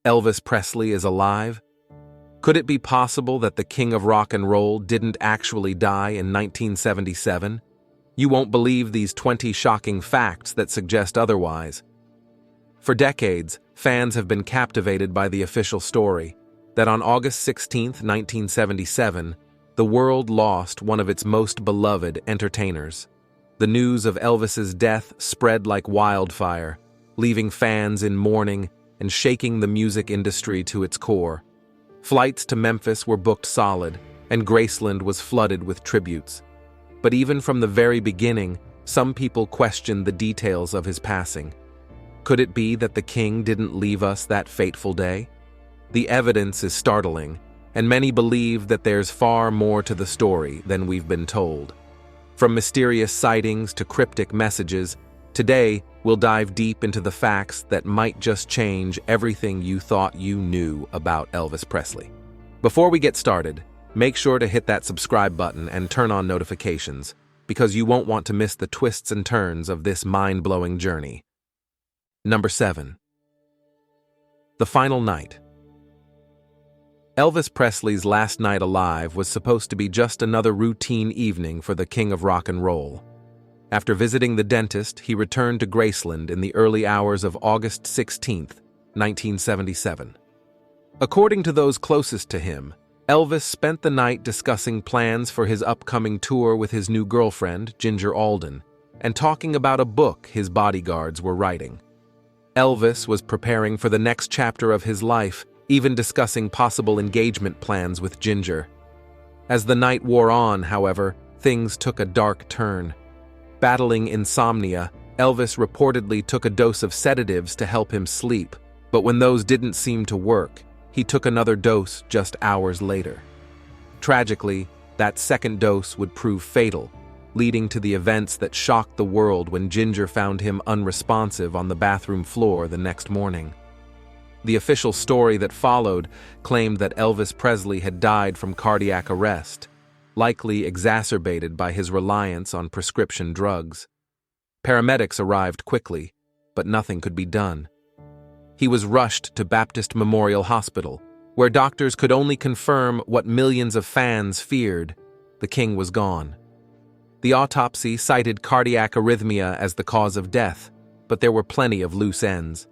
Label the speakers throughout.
Speaker 1: Elvis Presley is alive? Could it be possible that the king of rock and roll didn't actually die in 1977? You won't believe these 20 shocking facts that suggest otherwise. For decades, fans have been captivated by the official story that on August 16, 1977, the world lost one of its most beloved entertainers. The news of Elvis's death spread like wildfire, leaving fans in mourning and shaking the music industry to its core. Flights to Memphis were booked solid, and Graceland was flooded with tributes. But even from the very beginning, some people questioned the details of his passing. Could it be that the king didn't leave us that fateful day? The evidence is startling, and many believe that there's far more to the story than we've been told. From mysterious sightings to cryptic messages, today we'll dive deep into the facts that might just change everything you thought you knew about Elvis Presley. Before we get started, make sure to hit that subscribe button and turn on notifications, because you won't want to miss the twists and turns of this mind-blowing journey. Number 7. The final night. Elvis Presley's last night alive was supposed to be just another routine evening for the king of rock and roll. After visiting the dentist, he returned to Graceland in the early hours of August 16, 1977. According to those closest to him, Elvis spent the night discussing plans for his upcoming tour with his new girlfriend, Ginger Alden, and talking about a book his bodyguards were writing. Elvis was preparing for the next chapter of his life, even discussing possible engagement plans with Ginger. As the night wore on, however, things took a dark turn. Battling insomnia, Elvis reportedly took a dose of sedatives to help him sleep, but when those didn't seem to work, he took another dose just hours later. Tragically, that second dose would prove fatal, leading to the events that shocked the world when Ginger found him unresponsive on the bathroom floor the next morning. The official story that followed claimed that Elvis Presley had died from cardiac arrest, likely exacerbated by his reliance on prescription drugs. Paramedics arrived quickly, but nothing could be done. He was rushed to Baptist Memorial Hospital, where doctors could only confirm what millions of fans feared: the king was gone. The autopsy cited cardiac arrhythmia as the cause of death, but there were plenty of loose ends.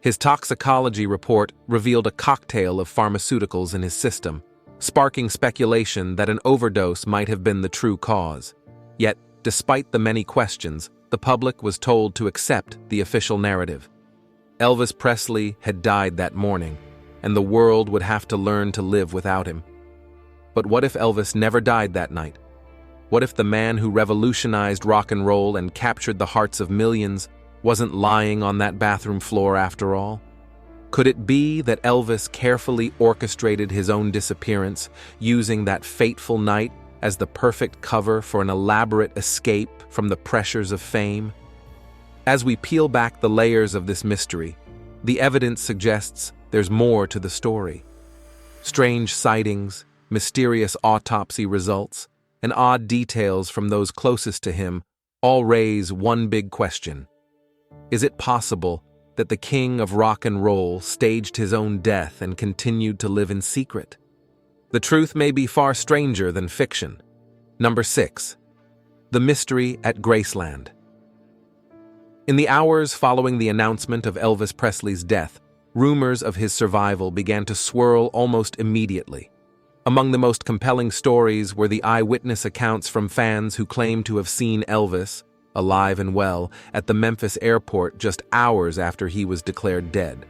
Speaker 1: His toxicology report revealed a cocktail of pharmaceuticals in his system, sparking speculation that an overdose might have been the true cause. Yet, despite the many questions, the public was told to accept the official narrative. Elvis Presley had died that morning, and the world would have to learn to live without him. But what if Elvis never died that night? What if the man who revolutionized rock and roll and captured the hearts of millions wasn't lying on that bathroom floor after all? Could it be that Elvis carefully orchestrated his own disappearance, using that fateful night as the perfect cover for an elaborate escape from the pressures of fame? As we peel back the layers of this mystery, the evidence suggests there's more to the story. Strange sightings, mysterious autopsy results, and odd details from those closest to him all raise one big question. Is it possible that the king of rock and roll staged his own death and continued to live in secret? The truth may be far stranger than fiction. Number 6. The mystery at Graceland. In the hours following the announcement of Elvis Presley's death, rumors of his survival began to swirl almost immediately. Among the most compelling stories were the eyewitness accounts from fans who claimed to have seen Elvis, alive and well, at the Memphis airport just hours after he was declared dead.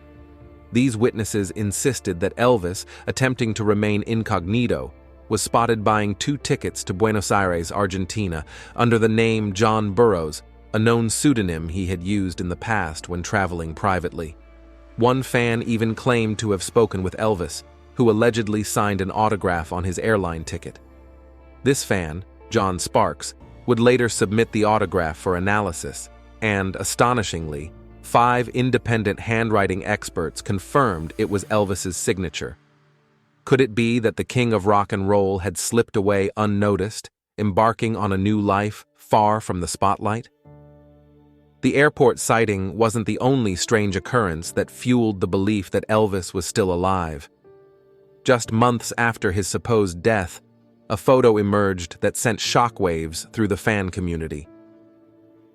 Speaker 1: These witnesses insisted that Elvis, attempting to remain incognito, was spotted buying 2 tickets to Buenos Aires, Argentina, under the name John Burroughs, a known pseudonym he had used in the past when traveling privately. One fan even claimed to have spoken with Elvis, who allegedly signed an autograph on his airline ticket. This fan, John Sparks, would later submit the autograph for analysis, and, astonishingly, 5 independent handwriting experts confirmed it was Elvis's signature. Could it be that the king of rock and roll had slipped away unnoticed, embarking on a new life far from the spotlight? The airport sighting wasn't the only strange occurrence that fueled the belief that Elvis was still alive. Just months after his supposed death, a photo emerged that sent shockwaves through the fan community.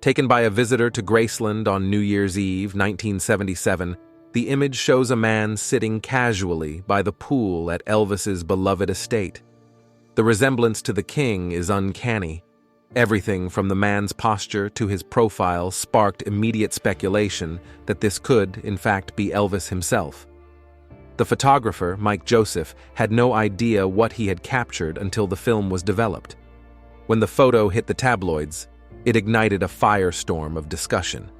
Speaker 1: Taken by a visitor to Graceland on New Year's Eve, 1977, the image shows a man sitting casually by the pool at Elvis's beloved estate. The resemblance to the king is uncanny. Everything from the man's posture to his profile sparked immediate speculation that this could, in fact, be Elvis himself. The photographer, Mike Joseph, had no idea what he had captured until the film was developed. When the photo hit the tabloids, it ignited a firestorm of discussion.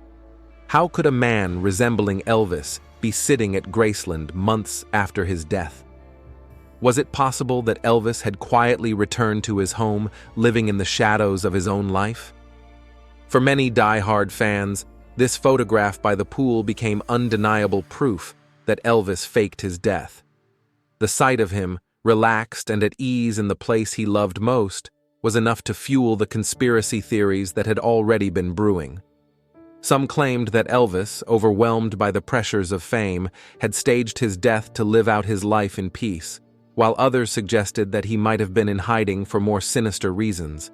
Speaker 1: How could a man resembling Elvis be sitting at Graceland months after his death? Was it possible that Elvis had quietly returned to his home, living in the shadows of his own life? For many die-hard fans, this photograph by the pool became undeniable proof that Elvis faked his death. The sight of him, relaxed and at ease in the place he loved most, was enough to fuel the conspiracy theories that had already been brewing. Some claimed that Elvis, overwhelmed by the pressures of fame, had staged his death to live out his life in peace, while others suggested that he might have been in hiding for more sinister reasons.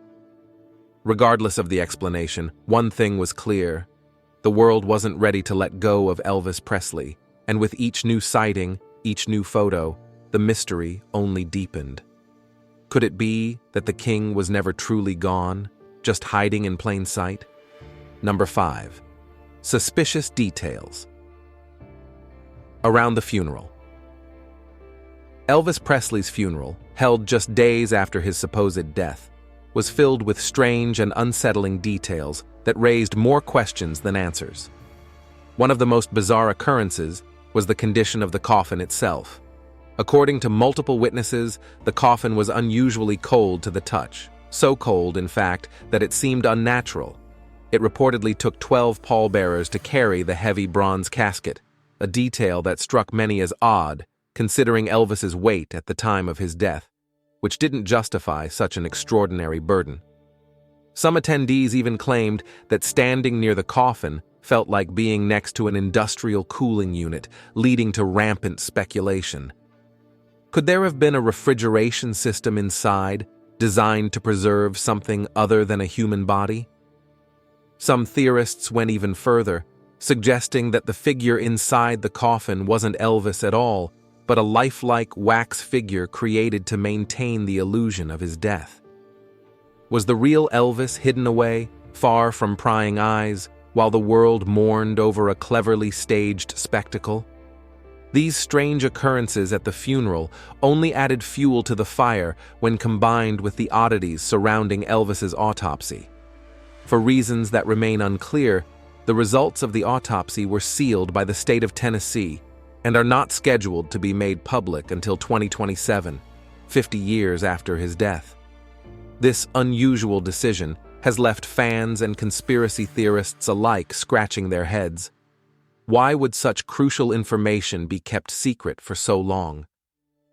Speaker 1: Regardless of the explanation, one thing was clear. The world wasn't ready to let go of Elvis Presley, and with each new sighting, each new photo, the mystery only deepened. Could it be that the king was never truly gone, just hiding in plain sight? Number 5. Suspicious details. Around the funeral. Elvis Presley's funeral, held just days after his supposed death, was filled with strange and unsettling details that raised more questions than answers. One of the most bizarre occurrences was the condition of the coffin itself. According to multiple witnesses, the coffin was unusually cold to the touch, so cold, in fact, that it seemed unnatural. It reportedly took 12 pallbearers to carry the heavy bronze casket, a detail that struck many as odd, considering Elvis's weight at the time of his death, which didn't justify such an extraordinary burden. Some attendees even claimed that standing near the coffin felt like being next to an industrial cooling unit, leading to rampant speculation. Could there have been a refrigeration system inside, designed to preserve something other than a human body? Some theorists went even further, suggesting that the figure inside the coffin wasn't Elvis at all, but a lifelike wax figure created to maintain the illusion of his death. Was the real Elvis hidden away, far from prying eyes, while the world mourned over a cleverly staged spectacle? These strange occurrences at the funeral only added fuel to the fire when combined with the oddities surrounding Elvis's autopsy. For reasons that remain unclear, the results of the autopsy were sealed by the state of Tennessee and are not scheduled to be made public until 2027, 50 years after his death. This unusual decision has left fans and conspiracy theorists alike scratching their heads. Why would such crucial information be kept secret for so long?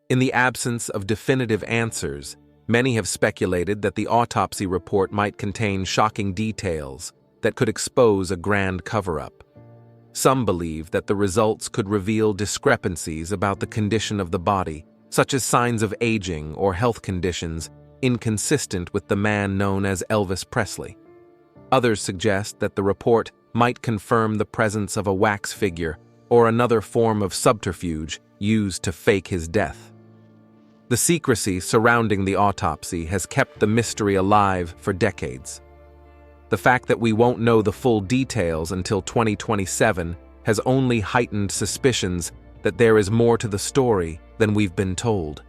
Speaker 1: In the absence of definitive answers, many have speculated that the autopsy report might contain shocking details that could expose a grand cover-up. Some believe that the results could reveal discrepancies about the condition of the body, such as signs of aging or health conditions inconsistent with the man known as Elvis Presley. Others suggest that the report might confirm the presence of a wax figure or another form of subterfuge used to fake his death. The secrecy surrounding the autopsy has kept the mystery alive for decades. The fact that we won't know the full details until 2027 has only heightened suspicions that there is more to the story than we've been told.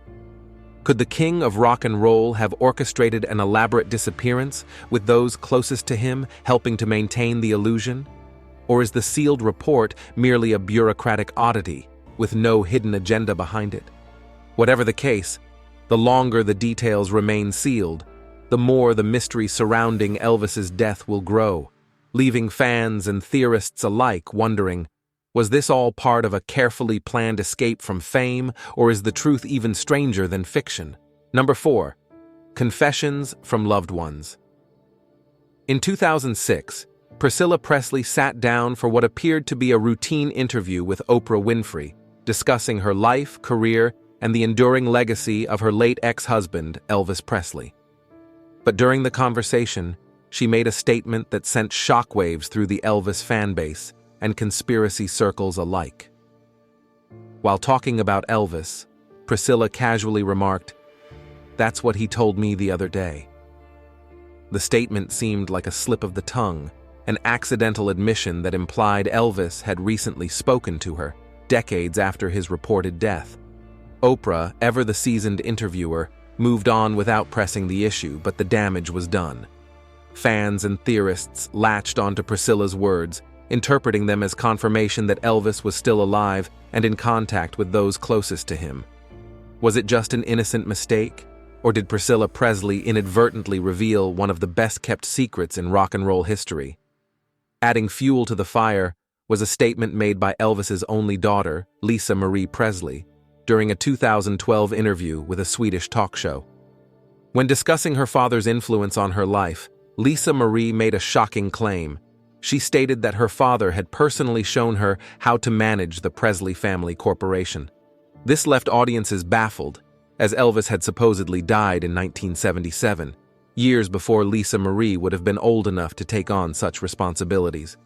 Speaker 1: Could the king of rock and roll have orchestrated an elaborate disappearance, with those closest to him helping to maintain the illusion? Or is the sealed report merely a bureaucratic oddity, with no hidden agenda behind it? Whatever the case, the longer the details remain sealed, the more the mystery surrounding Elvis's death will grow, leaving fans and theorists alike wondering, was this all part of a carefully planned escape from fame, or is the truth even stranger than fiction? Number 4. Confessions from loved ones. In 2006, Priscilla Presley sat down for what appeared to be a routine interview with Oprah Winfrey, discussing her life, career, and the enduring legacy of her late ex-husband, Elvis Presley. But during the conversation, she made a statement that sent shockwaves through the Elvis fan base and conspiracy circles alike. While talking about Elvis, Priscilla casually remarked, "That's what he told me the other day." The statement seemed like a slip of the tongue, an accidental admission that implied Elvis had recently spoken to her, decades after his reported death. Oprah, ever the seasoned interviewer, moved on without pressing the issue, but the damage was done. Fans and theorists latched onto Priscilla's words, interpreting them as confirmation that Elvis was still alive and in contact with those closest to him. Was it just an innocent mistake, or did Priscilla Presley inadvertently reveal one of the best-kept secrets in rock and roll history? Adding fuel to the fire was a statement made by Elvis's only daughter, Lisa Marie Presley, during a 2012 interview with a Swedish talk show. When discussing her father's influence on her life, Lisa Marie made a shocking claim. She stated that her father had personally shown her how to manage the Presley family corporation. This left audiences baffled, as Elvis had supposedly died in 1977, years before Lisa Marie would have been old enough to take on such responsibilities.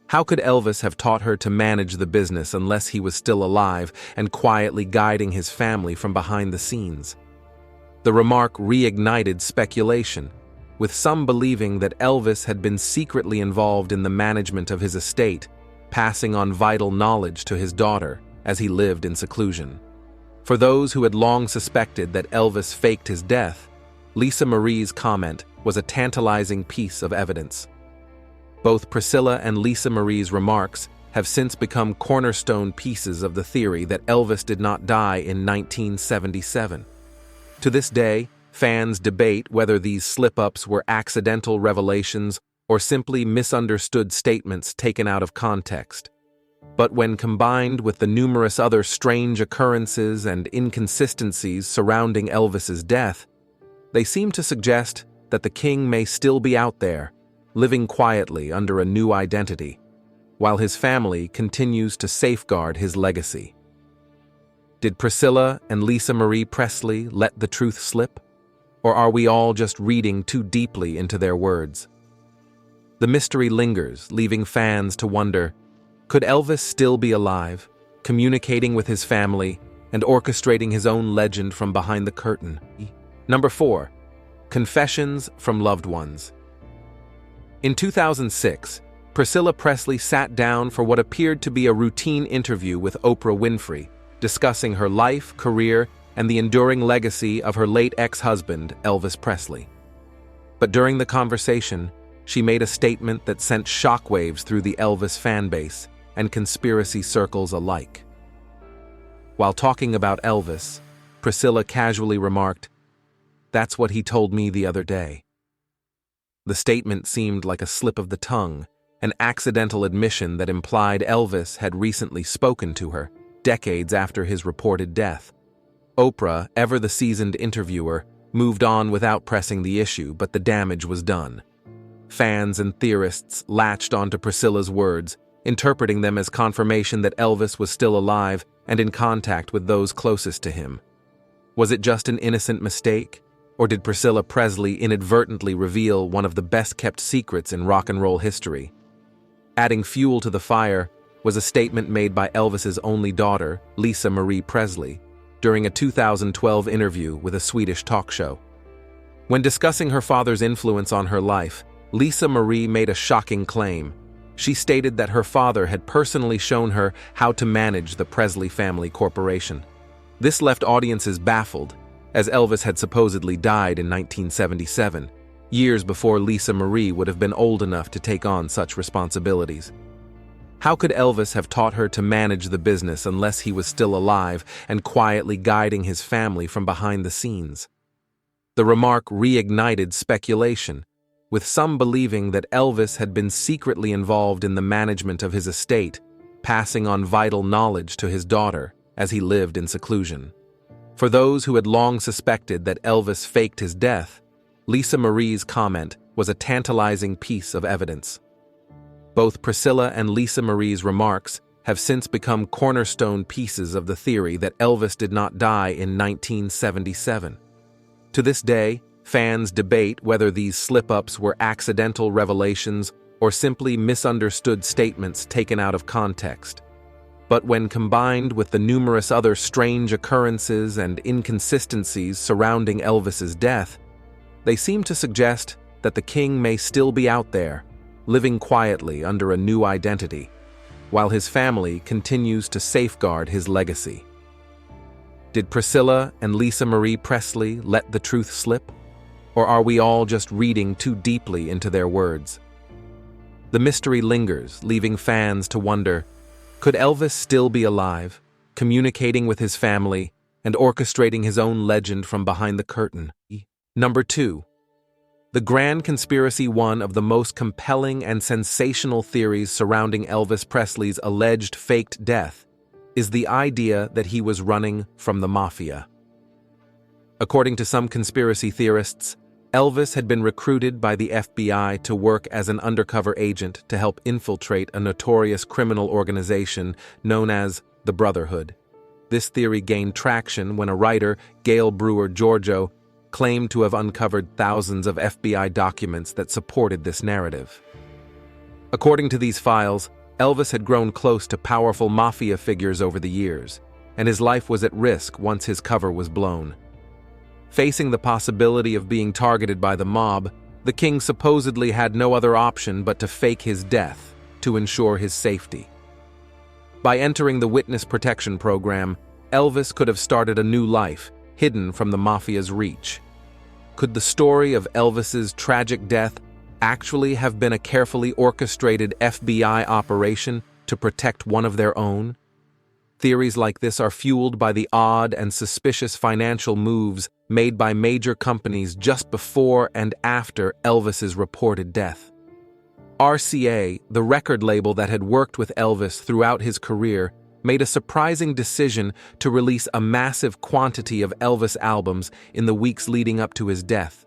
Speaker 1: How could Elvis have taught her to manage the business unless he was still alive and quietly guiding his family from behind the scenes? The remark reignited speculation, with some believing that Elvis had been secretly involved in the management of his estate, passing on vital knowledge to his daughter as he lived in seclusion. For those who had long suspected that Elvis faked his death, Lisa Marie's comment was a tantalizing piece of evidence. Both Priscilla and Lisa Marie's remarks have since become cornerstone pieces of the theory that Elvis did not die in 1977. To this day, fans debate whether these slip-ups were accidental revelations or simply misunderstood statements taken out of context. But when combined with the numerous other strange occurrences and inconsistencies surrounding Elvis's death, they seem to suggest that the king may still be out there, living quietly under a new identity, while his family continues to safeguard his legacy. Did Priscilla and Lisa Marie Presley let the truth slip? Or are we all just reading too deeply into their words? The mystery lingers, leaving fans to wonder, could Elvis still be alive, communicating with his family and orchestrating his own legend from behind the curtain? Number 4. Confessions from loved ones. In 2006, Priscilla Presley sat down for what appeared to be a routine interview with Oprah Winfrey, discussing her life, career, and the enduring legacy of her late ex-husband, Elvis Presley. But during the conversation, she made a statement that sent shockwaves through the Elvis fan base and conspiracy circles alike. While talking about Elvis, Priscilla casually remarked, "That's what he told me the other day." The statement seemed like a slip of the tongue, an accidental admission that implied Elvis had recently spoken to her, decades after his reported death. Oprah, ever the seasoned interviewer, moved on without pressing the issue, but the damage was done. Fans and theorists latched onto Priscilla's words, interpreting them as confirmation that Elvis was still alive and in contact with those closest to him. Was it just an innocent mistake, or did Priscilla Presley inadvertently reveal one of the best-kept secrets in rock and roll history? Adding fuel to the fire was a statement made by Elvis's only daughter, Lisa Marie Presley, during a 2012 interview with a Swedish talk show. When discussing her father's influence on her life, Lisa Marie made a shocking claim. She stated that her father had personally shown her how to manage the Presley family corporation. This left audiences baffled, as Elvis had supposedly died in 1977, years before Lisa Marie would have been old enough to take on such responsibilities. How could Elvis have taught her to manage the business unless he was still alive and quietly guiding his family from behind the scenes? The remark reignited speculation, with some believing that Elvis had been secretly involved in the management of his estate, passing on vital knowledge to his daughter as he lived in seclusion. For those who had long suspected that Elvis faked his death, Lisa Marie's comment was a tantalizing piece of evidence. Both Priscilla and Lisa Marie's remarks have since become cornerstone pieces of the theory that Elvis did not die in 1977. To this day, fans debate whether these slip-ups were accidental revelations or simply misunderstood statements taken out of context. But when combined with the numerous other strange occurrences and inconsistencies surrounding Elvis's death, they seem to suggest that the king may still be out there, living quietly under a new identity, while his family continues to safeguard his legacy. Did Priscilla and Lisa Marie Presley let the truth slip? Or are we all just reading too deeply into their words? The mystery lingers, leaving fans to wonder, could Elvis still be alive, communicating with his family, and orchestrating his own legend from behind the curtain? Number 2. The grand conspiracy. One of the most compelling and sensational theories surrounding Elvis Presley's alleged faked death is the idea that he was running from the mafia. According to some conspiracy theorists, Elvis had been recruited by the FBI to work as an undercover agent to help infiltrate a notorious criminal organization known as the Brotherhood. This theory gained traction when a writer, Gail Brewer Giorgio, claimed to have uncovered thousands of FBI documents that supported this narrative. According to these files, Elvis had grown close to powerful mafia figures over the years, and his life was at risk once his cover was blown. Facing the possibility of being targeted by the mob, the king supposedly had no other option but to fake his death to ensure his safety. By entering the witness protection program, Elvis could have started a new life, hidden from the mafia's reach. Could the story of Elvis's tragic death actually have been a carefully orchestrated FBI operation to protect one of their own? Theories like this are fueled by the odd and suspicious financial moves made by major companies just before and after Elvis's reported death. RCA, the record label that had worked with Elvis throughout his career, made a surprising decision to release a massive quantity of Elvis albums in the weeks leading up to his death.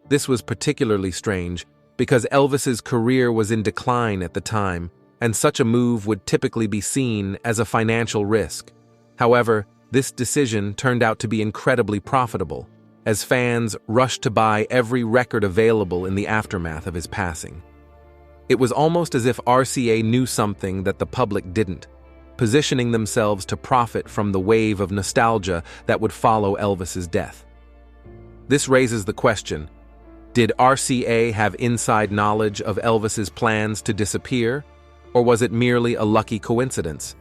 Speaker 1: This was particularly strange because Elvis's career was in decline at the time, and such a move would typically be seen as a financial risk. However, this decision turned out to be incredibly profitable, as fans rushed to buy every record available in the aftermath of his passing. It was almost as if RCA knew something that the public didn't, positioning themselves to profit from the wave of nostalgia that would follow Elvis's death. This raises the question, did RCA have inside knowledge of Elvis's plans to disappear, or was it merely a lucky coincidence?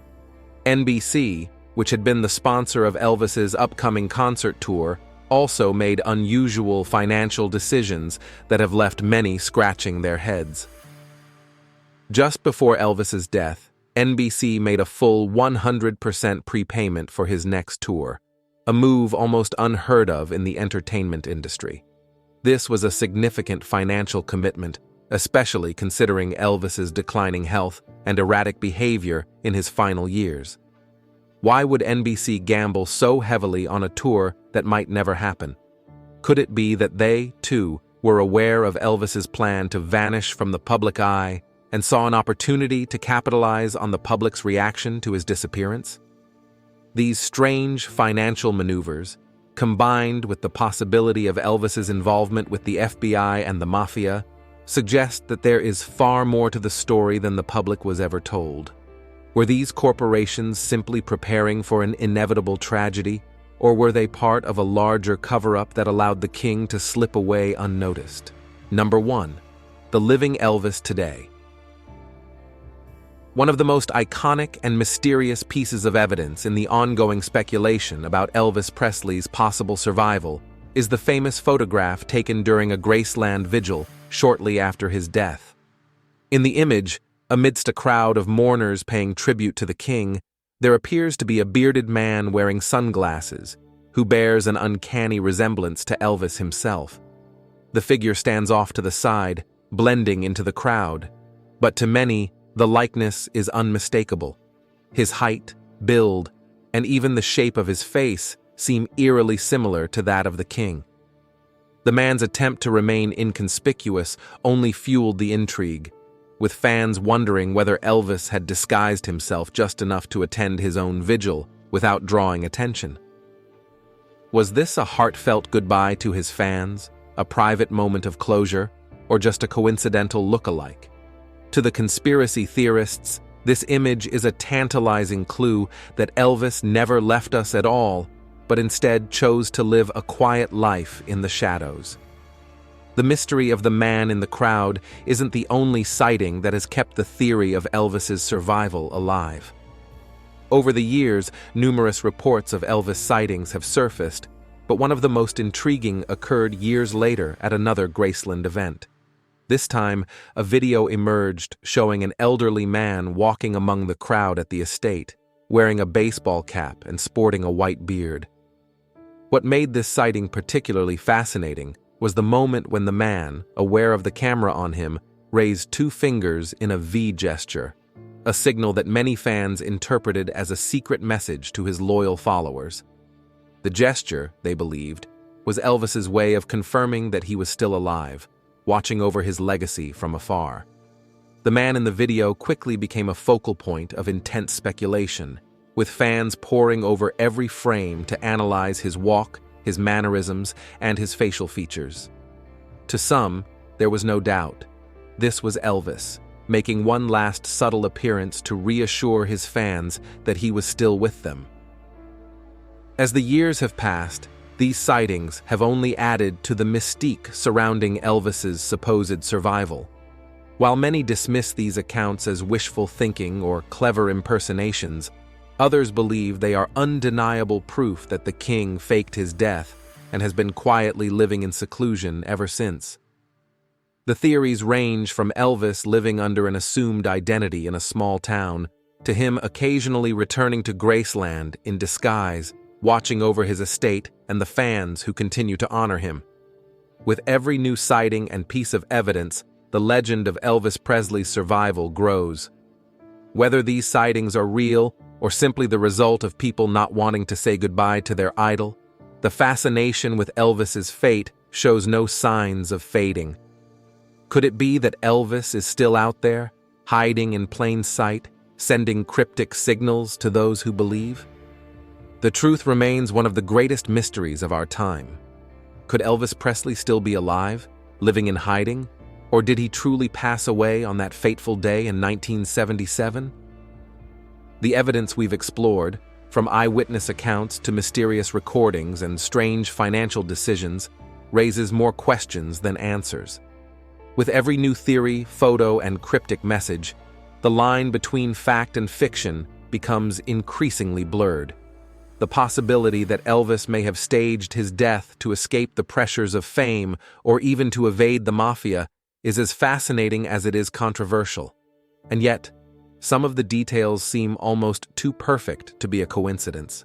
Speaker 1: NBC, which had been the sponsor of Elvis's upcoming concert tour, also made unusual financial decisions that have left many scratching their heads. Just before Elvis's death, NBC made a full 100% prepayment for his next tour, a move almost unheard of in the entertainment industry. This was a significant financial commitment, especially considering Elvis's declining health and erratic behavior in his final years. Why would NBC gamble so heavily on a tour that might never happen? Could it be that they, too, were aware of Elvis's plan to vanish from the public eye and saw an opportunity to capitalize on the public's reaction to his disappearance? These strange financial maneuvers, combined with the possibility of Elvis's involvement with the FBI and the mafia, suggest that there is far more to the story than the public was ever told. Were these corporations simply preparing for an inevitable tragedy, or were they part of a larger cover-up that allowed the king to slip away unnoticed? Number 1. The living Elvis today. One of the most iconic and mysterious pieces of evidence in the ongoing speculation about Elvis Presley's possible survival is the famous photograph taken during a Graceland vigil shortly after his death. In the image, amidst a crowd of mourners paying tribute to the king, there appears to be a bearded man wearing sunglasses, who bears an uncanny resemblance to Elvis himself. The figure stands off to the side, blending into the crowd, but to many, the likeness is unmistakable. His height, build, and even the shape of his face seem eerily similar to that of the king. The man's attempt to remain inconspicuous only fueled the intrigue. with fans wondering whether Elvis had disguised himself just enough to attend his own vigil without drawing attention. Was this a heartfelt goodbye to his fans, a private moment of closure, or just a coincidental look-alike? To the conspiracy theorists, this image is a tantalizing clue that Elvis never left us at all, but instead chose to live a quiet life in the shadows. The mystery of the man in the crowd isn't the only sighting that has kept the theory of Elvis's survival alive. Over the years, numerous reports of Elvis sightings have surfaced, but one of the most intriguing occurred years later at another Graceland event. This time, a video emerged showing an elderly man walking among the crowd at the estate, wearing a baseball cap and sporting a white beard. What made this sighting particularly fascinating was the moment when the man, aware of the camera on him, raised 2 fingers in a V gesture, a signal that many fans interpreted as a secret message to his loyal followers. The gesture, they believed, was Elvis's way of confirming that he was still alive, watching over his legacy from afar. The man in the video quickly became a focal point of intense speculation, with fans poring over every frame to analyze his walk, his mannerisms, and his facial features. To some, there was no doubt. This was Elvis, making one last subtle appearance to reassure his fans that he was still with them. As the years have passed, these sightings have only added to the mystique surrounding Elvis's supposed survival. While many dismiss these accounts as wishful thinking or clever impersonations, others believe they are undeniable proof that the king faked his death and has been quietly living in seclusion ever since. The theories range from Elvis living under an assumed identity in a small town, to him occasionally returning to Graceland in disguise, watching over his estate and the fans who continue to honor him. With every new sighting and piece of evidence, the legend of Elvis Presley's survival grows. Whether these sightings are real or simply the result of people not wanting to say goodbye to their idol, the fascination with Elvis's fate shows no signs of fading. Could it be that Elvis is still out there, hiding in plain sight, sending cryptic signals to those who believe? The truth remains one of the greatest mysteries of our time. Could Elvis Presley still be alive, living in hiding, or did he truly pass away on that fateful day in 1977? The evidence we've explored, from eyewitness accounts to mysterious recordings and strange financial decisions, raises more questions than answers. With every new theory, photo, and cryptic message, the line between fact and fiction becomes increasingly blurred. The possibility that Elvis may have staged his death to escape the pressures of fame or even to evade the mafia is as fascinating as it is controversial. And yet, some of the details seem almost too perfect to be a coincidence.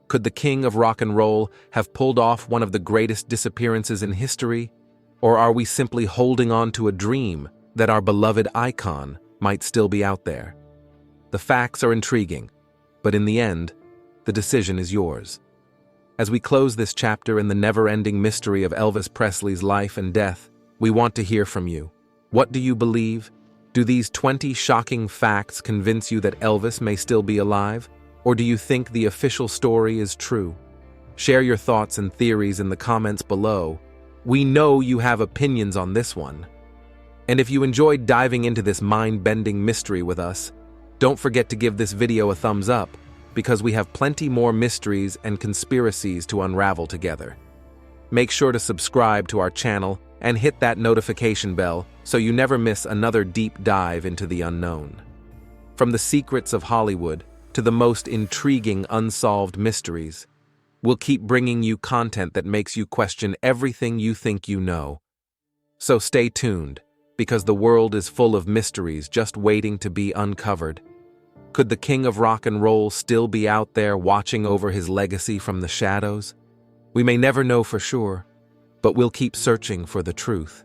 Speaker 1: Could the king of rock and roll have pulled off one of the greatest disappearances in history? Or are we simply holding on to a dream that our beloved icon might still be out there? The facts are intriguing, but in the end, the decision is yours. As we close this chapter in the never-ending mystery of Elvis Presley's life and death, we want to hear from you. What do you believe? Do these 20 shocking facts convince you that Elvis may still be alive? Or do you think the official story is true? Share your thoughts and theories in the comments below. We know you have opinions on this one. And if you enjoyed diving into this mind-bending mystery with us, don't forget to give this video a thumbs up, because we have plenty more mysteries and conspiracies to unravel together. Make sure to subscribe to our channel and hit that notification bell so you never miss another deep dive into the unknown. From the secrets of Hollywood to the most intriguing unsolved mysteries, we'll keep bringing you content that makes you question everything you think you know. So stay tuned, because the world is full of mysteries just waiting to be uncovered. Could the king of rock and roll still be out there watching over his legacy from the shadows? We may never know for sure, but we'll keep searching for the truth.